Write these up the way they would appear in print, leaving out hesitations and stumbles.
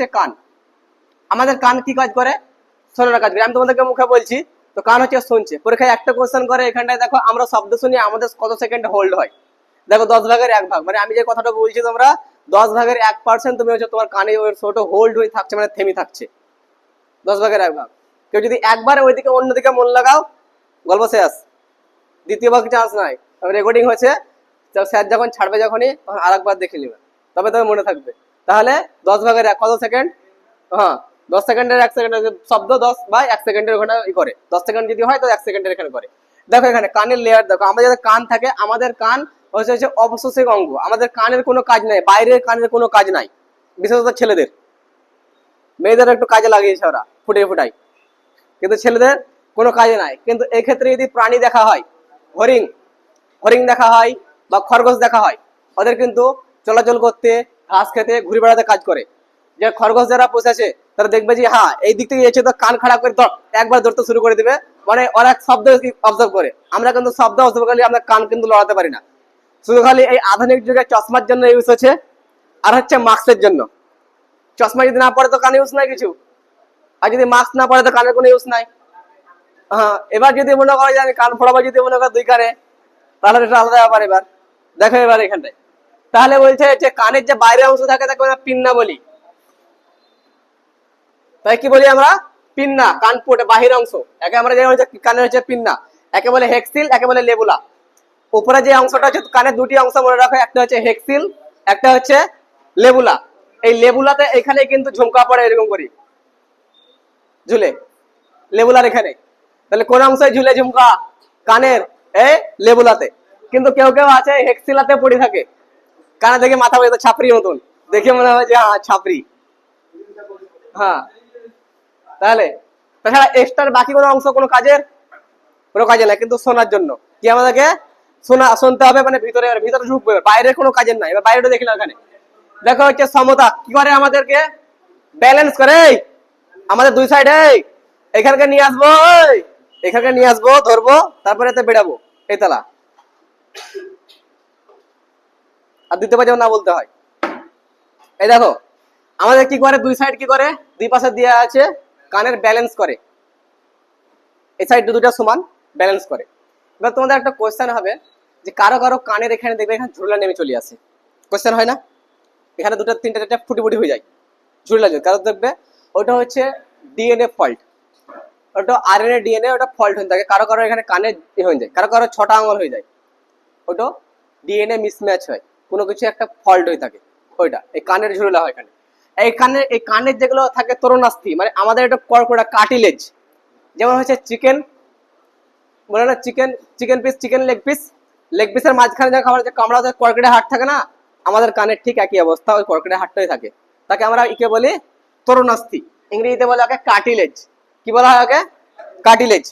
হচ্ছে কান। আমাদের কান কি কাজ করে? শোনার কাজ করে। আমি তোমাদেরকে মুখে বলছি, তো কান হচ্ছে শুনছে। পরীক্ষায় একটা কোশ্চেন করে এখানটায়, দেখো আমরা শব্দ শুনি আমাদের কত সেকেন্ড হোল্ড হয়। দেখো 10/1 ভাগ, মানে আমি যে কথাটা বলছি তোমরা 10/1% তুমি হচ্ছে তোমার কানে ওই ছোট হোল্ড হয়ে থাকছে, মানে থেমে থাকছে। 10/1 ভাগ। কেউ যদি একবার ওইদিকে অন্যদিকে মন লাগাও, গল্প শেষ। দ্বিতীয়বার চান্স নাই। রেকর্ডিং হচ্ছে, স্যার যখন ছাড়বে যখনই, তখন আর একবার দেখে নেবে, তবে তবে মনে থাকবে। তাহলে 10/1 কত সেকেন্ড? হ্যাঁ, 10 সেকেন্ডের 1 সেকেন্ডের শব্দ 10/1 সেকেন্ডের ওখানে করে। 10 সেকেন্ড যদি হয় তো 1 সেকেন্ডের এখানে করে। দেখো এখানে কানের লেয়ার দেখো, আমাদের যাদের কান থাকে, আমাদের কান হচ্ছে অবশ্যই অঙ্গ। আমাদের কানের কোনো কাজ নাই, বাইরের কানের কোনো কাজ নাই, বিশেষত ছেলেদের। মেয়েদের একটু কাজে লাগিয়েছে ওরা ফুটিয়ে ফুটাই, কিন্তু ছেলেদের কোনো কাজে নাই। কিন্তু এক্ষেত্রে যদি প্রাণী দেখা হয়, হরিণ হরিণ দেখা হয় বা খরগোশ দেখা হয়, ওদের কিন্তু চলাচল করতে, ঘাস খেতে, ঘুরে বেড়াতে কাজ করে। যে খরগোশ যারা পোষেছে তারা দেখবে যে হ্যাঁ এই দিক থেকে এসে তো কান খাড়া করে একবার ধরতে শুরু করে দিবে, মানে ওরা শব্দ অবজার্ভ করে। আমরা কিন্তু শব্দ অবজার্ভ করলে আমরা কান কিন্তু লড়াতে পারি না। শুধু খালি এই আধুনিক যুগে চশমার জন্য ইউজ হচ্ছে, আর হচ্ছে মাস্কের জন্য। চশমা যদি না পড়ে তো কানে ইউজ নাই কিছু, আর যদি মাস্ক না পড়ে তো কানের কোনো ইউজ নাই। হ্যাঁ, এবার যদি মনে করো যে আমি কান ফোড়াবো, যদি মনে করো 2 কানে, তাহলে এটা আলাদা ব্যাপার। এবার দেখো এবার এখানটায়, তাহলে বলছে যে কানের যে বাইরের অংশ থাকে তাকে আমরা পিন্না বলি। তাই কি বলি আমরা? পিন্না। কান পোটে বাহির অংশ একে আমরা যে হচ্ছে কানের হচ্ছে পিন্না, একে বলে হেক্সিল, একে বলে লেবুলা। উপরে যে অংশটা হচ্ছে কানের দুটি অংশ মনে রাখো, একটা হচ্ছে হেক্সিল, একটা হচ্ছে লেবুলা। এই লেবুলাতে এখানে কিন্তু ঝুমকা পড়ে এরকম করি, ঝুলে লেবুলার এখানে। তাহলে কোন অংশে ঝুলে ঝুমকা? কানের এই লেবুলাতে। কিন্তু কেউ কেউ আছে হেক্সিলাতে পড়ে থাকে, কানে দেখে মাথা বলে ছাপরি মতন, দেখে মনে হয় যে হ্যাঁ ছাপরি। হ্যাঁ, তাহলে তাছাড়া এক্সট্রার বাকি কোনো অংশ কোনো কাজের? কোনো কাজে নাই, কিন্তু শোনার জন্য কি আমাদেরকে শুনতে হবে, মানে ভিতরে ভিতরে ঢুকবে, বাইরের কোনো কাজের নাই। এবার বাইরেটা দেখি না, ওখানে দেখো হচ্ছে সমতা কি করে, আমাদেরকে ব্যালেন্স করে। আমাদের দুই সাইডে এখানকে নিয়ে আসবো, এখানকে নিয়ে আসবো, ধরবো, তারপরে এতে বেড়াবো, এই তালা। আর দ্বিতীয় পাশে না বলতে হয়। এই দেখো আমাদের কি করে, দুই সাইড কি করে, দুই পাশে দেওয়া আছে, কানের ব্যালেন্স করে। এই সাইড দুটো সমান ব্যালেন্স করে। এবার তোমাদের একটা কোয়েশ্চেন হবে যে কারো কারো কানের এখানে দেখবে এখানে ঝুরলা নেমে চলে আসে, কোয়েশ্চেন হয় না? এখানে দুটো তিনটা চারটা ফুটি ফুটি হয়ে যায়, ঝুরলা যায়। কারো দেখবে ওটা হচ্ছে ডিএনএ ফল্ট, ওটা আরএনএ ডিএনএ ওটা ফল্ট হয়ে থাকে। কারো কারো এখানে কানে হয়ে যায়, কারো কারো 6টা আঙুল হয়ে যায়, ওটা ডিএনএ মিসম্যাচ হয়, কোনো কিছু একটা ফল্ট হয়ে থাকে, ওইটা এই কানের ঝুরলা হয় এখানে। এই কানের যেগুলো থাকে তরুণাস্থি, মানে আমাদের এটা কর্কড়া কার্টিলেজ, যেমন হচ্ছে চিকেন বলে না, চিকেন পিস, চিকেন লেগ পিসের মাঝখানে যে খাবার যে কামড়াতে কর্কড়ে হাড় থাকে না, আমাদের কানের ঠিক একই অবস্থা, ওই কর্কড়ে হাড়টাই থাকে। তাকে আমরা ইকে বলি তরুণাস্থি, ইংরেজিতে বলে ওকে কার্টিলেজ। কি বলা হয় ওকে? কার্টিলেজ।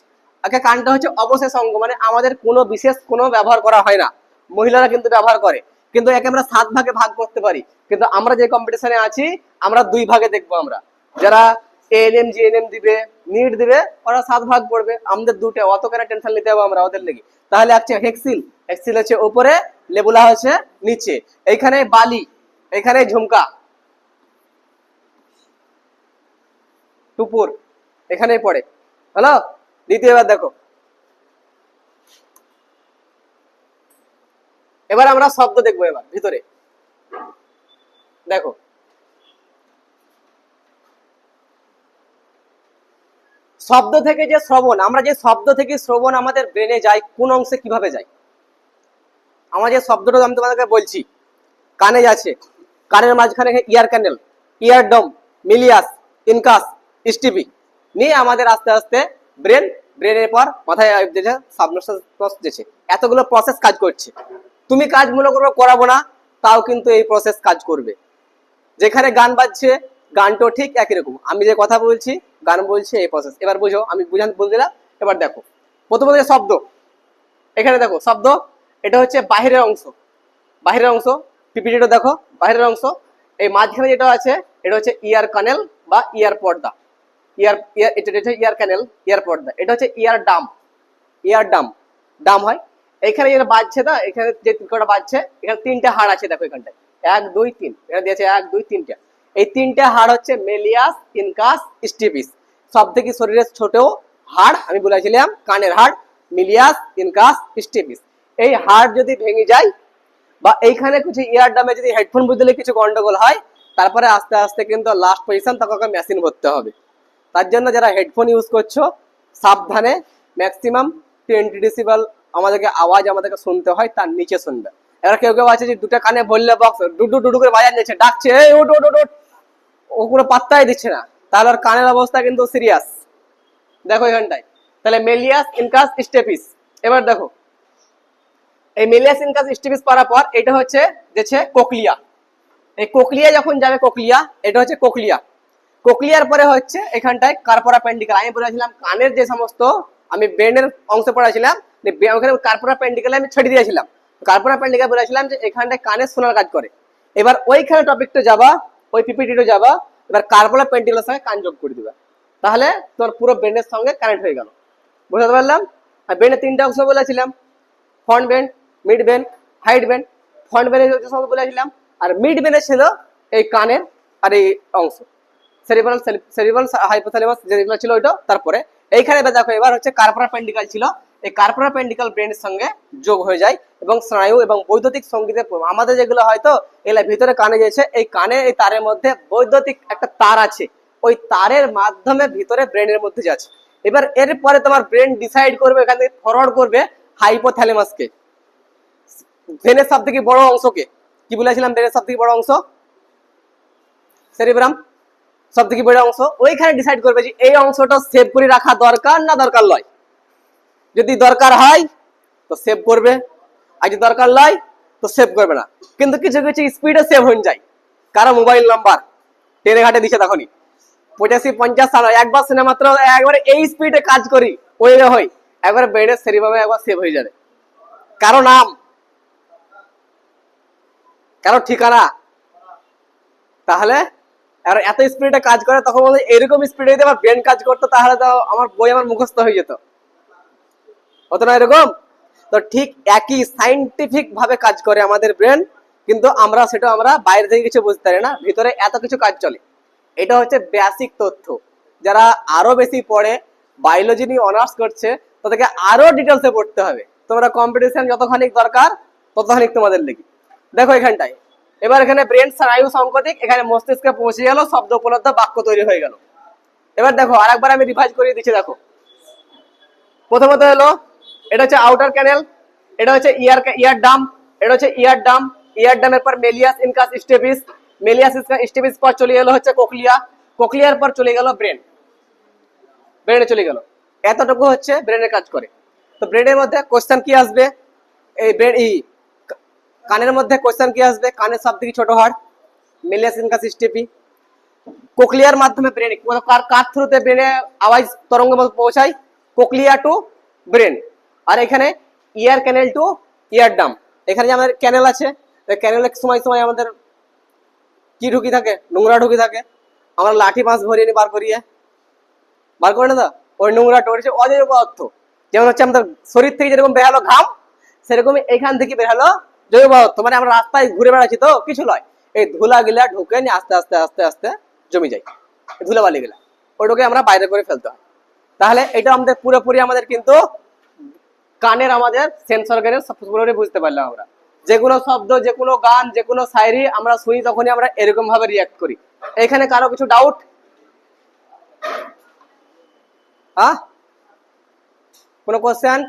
ওকে কানটা হচ্ছে অবশেষ অঙ্গ, মানে আমাদের কোনো বিশেষ কোনো ব্যবহার করা হয় না, মহিলারা কিন্তু ব্যবহার করে। কিন্তু একে আমরা 7 ভাগে ভাগ করতে পারি, কিন্তু আমরা যে কম্পিটিশনে আছি আমরা 2 ভাগে দেখবো। আমরা যারা এএনএম জিএনএম দিবে, নিট দিবে, ওরা 7 ভাগ পড়বে, আমাদের 2টে, অত কেন টেনশন নিতে হবে আমরা ওদের লেগে? তাহলে হচ্ছে হেক্সিল, হেক্সিল হচ্ছে উপরে, লেবুলা হচ্ছে নিচে। এইখানে বালি, এখানে ঝুমকা, টুপুর এখানেই পড়ে। হ্যালো, দ্বিতীয়বার দেখো। এবার আমরা শব্দ দেখবো। এবার ভিতরে দেখো, শব্দ থেকে যে শ্রবণ, আমরা যে শব্দ থেকে শ্রবণ আমাদের ব্রেনে যায়, কোন অংশে কিভাবে যায়? আমার যে শব্দটা আমি তোমাদেরকে বলছি, কানে যাচ্ছে, কানের মাঝখানে ইয়ার ক্যানেল, ইয়ারডম, মিলিয়াস, ইনকাস, স্টিপি নিয়ে আমাদের আস্তে আস্তে ব্রেনের পর মাথায় সাবকনশাস যেছে, এতগুলো প্রসেস কাজ করছে। তুমি কাজ মনে করো করাবো না, তাও কিন্তু এই প্রসেস কাজ করবে। যেখানে গান বাজছে, গানটাও ঠিক একই রকম। আমি যে কথা বলছি, গান বলছে, এই প্রসেস। এবার বুঝো, আমি বলে দিলাম। এবার দেখো প্রথমত শব্দ, এখানে দেখো শব্দ, এটা হচ্ছে বাহিরের অংশ, বাহিরের অংশ। পিপিটিটা দেখো, বাহিরের অংশ। এই মাঝখানে যেটা আছে এটা হচ্ছে ইয়ার কানেল বা ইয়ার পর্দা, এটা হচ্ছে ইয়ার ক্যানেল, ইয়ার পর্দা। এটা হচ্ছে ইয়ার ডাম হয়। এখানে যেটা বাজছে না, এখানে যে কটা বাজছে, এখানে 3টে হাড় আছে দেখো, এখানটায় 1 2 3, এখানে দিয়েছে 1 2 3টা। এই তিনটে হাড় হচ্ছে মেলিয়াস, ইনকাস, স্টিপিস। সব থেকে শরীরের ছোট হাড় আমি বলেছিলাম কানের হাড়, মিলিয়াস, ইনকাস, স্টিপিস। এই হাড় যদি ভেঙে যায় বা এইখানে কিছু ইয়ার ডামে যদি হেডফোন বুঝলে কিছু গন্ডগোল হয়, তারপরে আস্তে আস্তে কিন্তু লাস্ট পজিশন তখন মেশিন ভরতে হবে। তার জন্য যারা হেডফোন ইউজ করছো সাবধানে, ম্যাক্সিমাম 20 ডেসিবেল আমাদেরকে শুনতে হয়, তার নিচে শুনবে। এবার কেউ কেউ আছে যে দুটো কানে বললে বক্স ডুডু ডুডু করে বাজার নিচ্ছে, ডাকছে এই উঠ উঠ উঠ, ও কোনো পাত্তাই দিচ্ছে না, তাহলে ওর কানের অবস্থা কিন্তু সিরিয়াস। দেখো এখানটায় তাহলে মেলিয়াস, ইনকাস, স্টেপিস। এবার দেখো এই মেলিয়াস, ইনকাস, স্টিপিস পারার পর এটা হচ্ছে কোকলিয়া। এই কোকলিয়া যখন যাবে কোকলিয়া, এটা হচ্ছে কোকলিয়া। কোকলিয়ার পরে হচ্ছে এখানটায় কার্পোরা পেন্ডিকাল। আমি বলেছিলাম কানের যে সমস্ত আমি ব্রেনের অংশ পড়াছিলাম, ওখানে কার্পোরা পেন্ডিকালে আমি ছেড়ে দিয়েছিলাম। কার্পোরা পেন্ডিকাল বলেছিলাম যে এখানটায় কানের শোনার কাজ করে। এবার ওইখানে টপিকটা যাবা, ওই পিপিটিটা যাবা, এবার কার্পোরা পেন্ডিকালের সঙ্গে কান যোগ করে দিবা, তাহলে তোর পুরো ব্রেনের সঙ্গে কানেক্ট হয়ে গেল। বুঝতে পারলাম? আর ব্রেনের তিনটা অংশ বলেছিলাম, front brain, mid brain, hind brain. Front ব্রেনের সঙ্গে বলেছিলাম, আর মিড ব্রেনে ছিল এই কানের আর এই অংশ সেরিব্রাল হাইপোথ্যালামাস যেগুলো ছিল ওইটা। তারপরে এইখানে দেখো এবার হচ্ছে কার্পোরা পেন্ডিকাল ছিল, এই কার্পোরা পেন্ডিকাল ব্রেনের সঙ্গে যোগ হয়ে যায় এবং স্নায়ু এবং বৈদ্যুতিক সংগীতে আমাদের যেগুলো হয়তো এগুলা ভিতরে কানে গেছে, এই কানে এই তারের মধ্যে বৈদ্যুতিক একটা তার আছে, ওই তারের মাধ্যমে ভিতরে ব্রেনের মধ্যে যাচ্ছে। এবার এরপরে তোমার ব্রেন ডিসাইড করবে এখান থেকে ফরওয়ার্ড করবে হাইপোথ্যালামাসকে, ব্রেনের সব থেকে বড় অংশকে। কি বলেছিলাম ব্রেনের সব থেকে বড় অংশ সেরিব্রাম, সব থেকে বড় অংশ। ওইখানে ডিসাইড করবে যে এই অংশটা সেভ করে রাখা দরকার না দরকার নয়। যদি দরকার হয় তো সেভ করবে, আর যদি দরকার নয় তো সেভ করবে না। কিন্তু কিছু কিছু স্পিডে সেভ হয়ে যায়, কারো মোবাইল নাম্বার টেনে ঘাটে দিচ্ছে তখনই 85 50 সাল একবার শুনে মাত্র একবারে এই স্পিডে কাজ করি ওই হয় একবারে ব্রেনের সেরিব্রামে একবার সেভ হয়ে যাবে, কারো নাম, কারো ঠিকানা। তাহলে আর এত স্পিডে কাজ করে, তখন বলে এরকম স্পিডে যদি আমার ব্রেন কাজ করতো তাহলে তো আমার বই আমার মুখস্থ হয়ে যেত, হতো না এরকম? তো ঠিক একই সাইন্টিফিক ভাবে কাজ করে আমাদের ব্রেন, কিন্তু আমরা বাইরে থেকে কিছু বুঝতে পারি না, ভিতরে এত কিছু কাজ চলে। এটা হচ্ছে বেসিক তথ্য। যারা আরো বেশি পড়ে, বায়োলজি নিয়ে অনার্স করছে, তাদেরকে আরো ডিটেলসে পড়তে হবে। তোমরা কম্পিটিশন যতখানি দরকার ততখানি তোমাদের লেগে। দেখো এখানটায় এবার এখানে ব্রেন স্নায়ু সংকেতিক, এখানে মস্তিষ্কে পৌঁছে গেল, শব্দ উপলব্ধ, বাক্য তৈরি হয়ে গেল। এবার দেখো আরেকবার আমি রিভাইজ করে দিচ্ছি। দেখো প্রথমত হলো এটা হচ্ছে আউটার ক্যানেল, এটা হচ্ছে ইয়ার ডাম, এটা হচ্ছে ইয়ার ডাম। ইয়ার ডামের পর malleus, incus, stapes, malleus, stapes পর চলে গেল হচ্ছে কোকলিয়া, কোকলিয়ার পর চলে গেল ব্রেনে চলে গেল। এতটুকু হচ্ছে ব্রেনের কাজ করে। তো ব্রেনের মধ্যে কোশ্চেন কি আসবে, এই ব্রেন কানের মধ্যে কোশ্চেন কি আসবে, কানের সব থেকে ছোট হাড় মেলিয়াস, ইনকাস, স্টেপি। কোকলিয়ার মাধ্যমে ব্রেনে কার থ্রুতে ব্রেনে আওয়াজ তরঙ্গ পৌঁছায়, কোকলিয়া টু ব্রেন। আর এখানে ইয়ার ক্যানেল টু ইয়ার ডাম। এখানে যে আমাদের ক্যানেল আছে, ক্যানেলের সময় সময় আমাদের কি ঢুকি থাকে, নোংরা ঢুকি থাকে, আমরা লাঠি মাছ ভরিয়ে নি বার করে না তো, ওই নোংরা টরেছে অজৈব পদার্থ। যেমন হচ্ছে আমাদের শরীর থেকে যেরকম বেরালো ঘাম, সেরকম এখান থেকে বেরালো জৈব পদার্থ। মানে আমরা রাস্তায় ঘুরে বেড়াচ্ছি তো কিছু নয়, এই ধুলা গিলা ঢুকে নিয়ে আস্তে আস্তে আস্তে আস্তে জমে যায়, ধুলা বালি গিলা ওইটাকে আমরা বাইরে করে ফেলতে হয়। তাহলে এটা আমাদের পুরোপুরি আমাদের কিন্তু কানের আমাদের সেন্সর জ্ঞানের পুরোপুরি বুঝতে পারলাম। আমরা যে কোনো শব্দ, যে কোনো গান, যে কোনো শায়রি আমরা শুনি, তখনই আমরা এরকম ভাবে রিয়াক্ট করি। এখানে কারো কিছু ডাউট? কোনো কোশ্চেন?